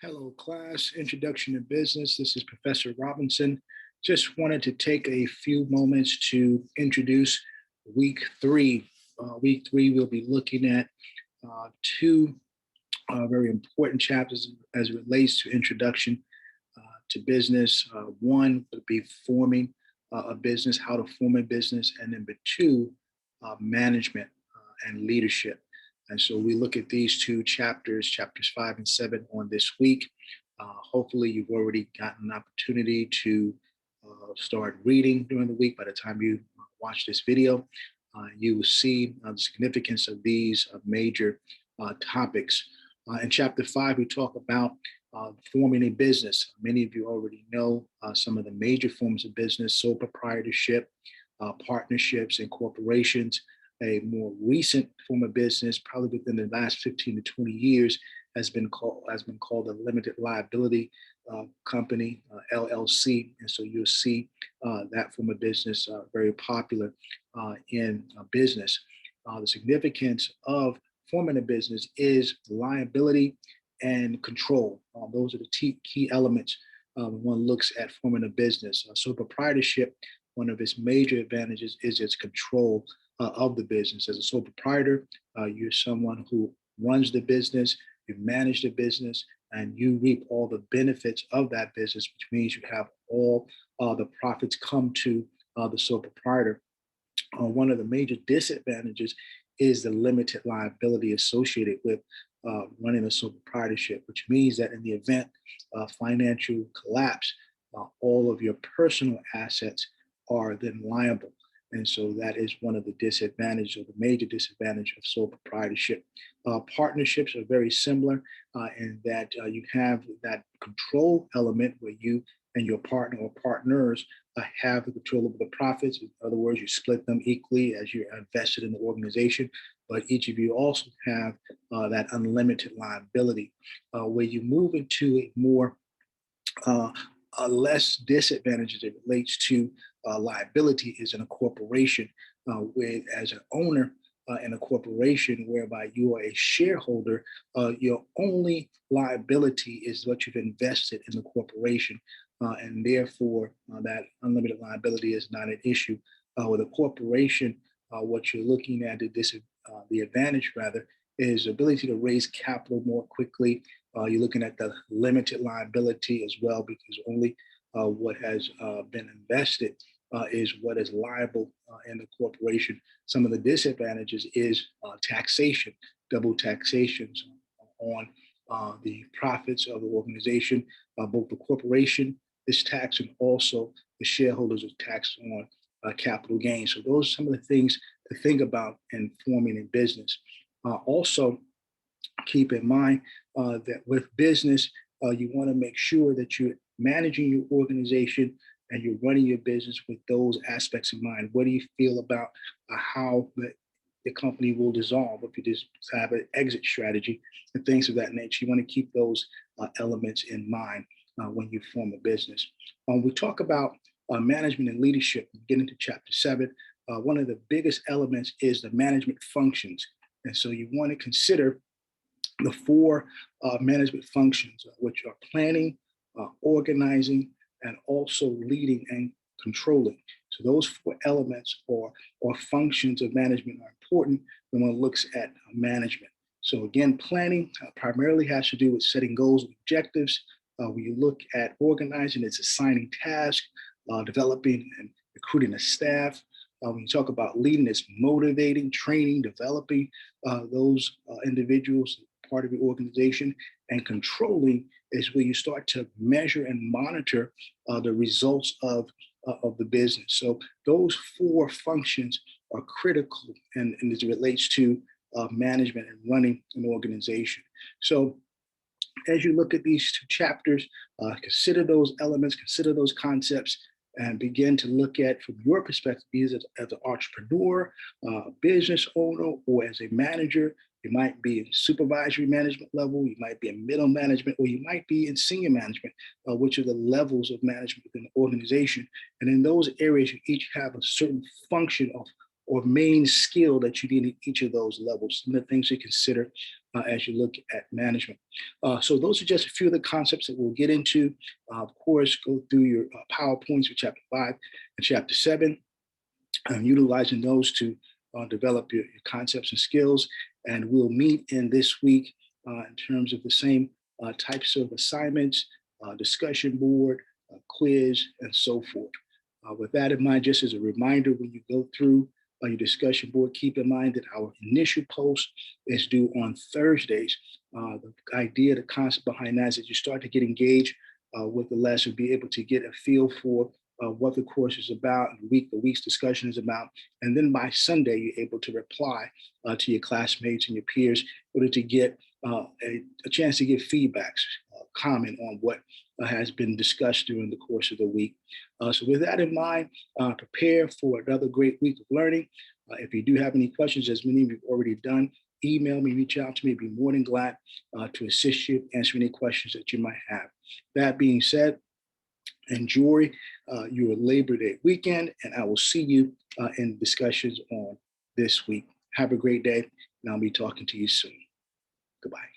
Hello, class. Introduction to Business. This is Professor Robinson. Just wanted to take a few moments to introduce week three. Week three, we'll be looking at two very important chapters as it relates to introduction to business. One would be forming a business, how to form a business, and number two, management and leadership. And so we look at these two chapters, chapters 5 and 7, on this week. Hopefully, you've already gotten an opportunity to start reading during the week. By the time you watch this video, you will see the significance of these major topics. In chapter 5, we talk about forming a business. Many of you already know some of the major forms of business: sole proprietorship, partnerships, and corporations. A more recent form of business, probably within the last 15 to 20 years, has been called a limited liability company, LLC. And so you'll see that form of business very popular in business. The significance of forming a business is liability and control. Those are the key elements when one looks at forming a business. So proprietorship, one of its major advantages is its control of the business. As a sole proprietor, you're someone who runs the business, you manage the business, and you reap all the benefits of that business, which means you have all the profits come to the sole proprietor. One of the major disadvantages is the limited liability associated with running a sole proprietorship, which means that in the event of financial collapse, all of your personal assets are then liable. And so that is one of the disadvantages, or the major disadvantage, of sole proprietorship. Partnerships are very similar in that you have that control element where you and your partner or partners have the control over the profits. In other words, you split them equally as you're invested in the organization, but each of you also have that unlimited liability. Where you move into a more less disadvantage as it relates to liability is in a corporation, with as an owner in a corporation whereby you are a shareholder, your only liability is what you've invested in the corporation, and therefore that unlimited liability is not an issue. With a corporation, what you're looking at, the advantage rather, is ability to raise capital more quickly. You're looking at the limited liability as well, because only what has been invested is what is liable in the corporation. Some of the disadvantages is taxation, double taxations on the profits of the organization. Both the corporation is taxed, and also the shareholders are taxed on capital gains. So those are some of the things to think about in forming a business. Also, keep in mind that with business, you want to make sure that you're managing your organization and you're running your business with those aspects in mind. What do you feel about how the company will dissolve if you just have an exit strategy and things of that nature? You want to keep those elements in mind when you form a business. We talk about management and leadership. We get into chapter 7. One of the biggest elements is the management functions. And so you want to consider the four management functions, which are planning, organizing, and also leading and controlling. So those four elements or functions of management are important when one looks at management. So again, planning primarily has to do with setting goals and objectives. When you look at organizing, it's assigning tasks, developing and recruiting a staff. When you talk about leading, it's motivating, training, developing those individuals, part of your organization. And controlling is where you start to measure and monitor the results of the business. So those four functions are critical and as it relates to management and running an organization. So as you look at these two chapters, consider those elements, consider those concepts, and begin to look at, from your perspective, either as an entrepreneur, business owner, or as a manager. You might be in supervisory management level, you might be in middle management, or you might be in senior management, which are the levels of management within the organization. And in those areas, you each have a certain function of or main skill that you need in each of those levels. Some of the things to consider as you look at management. So those are just a few of the concepts that we'll get into. Of course, go through your PowerPoints for chapter 5 and chapter 7, utilizing those to develop your concepts and skills. And we'll meet in this week in terms of the same types of assignments, discussion board, quiz, and so forth. With that in mind, just as a reminder, when you go through your discussion board, keep in mind that our initial post is due on Thursdays. The idea, the concept behind that is that you start to get engaged with the lesson, be able to get a feel for what the course is about, the week's discussion is about, and then by Sunday, you're able to reply to your classmates and your peers in order to get a chance to give feedbacks, comment on what has been discussed during the course of the week. So with that in mind, prepare for another great week of learning. If you do have any questions, as many of you have already done, email me, reach out to me. I'd be more than glad to assist you, answer any questions that you might have. That being said, enjoy your Labor Day weekend, and I will see you in discussions on this week. Have a great day, and I'll be talking to you soon. Goodbye.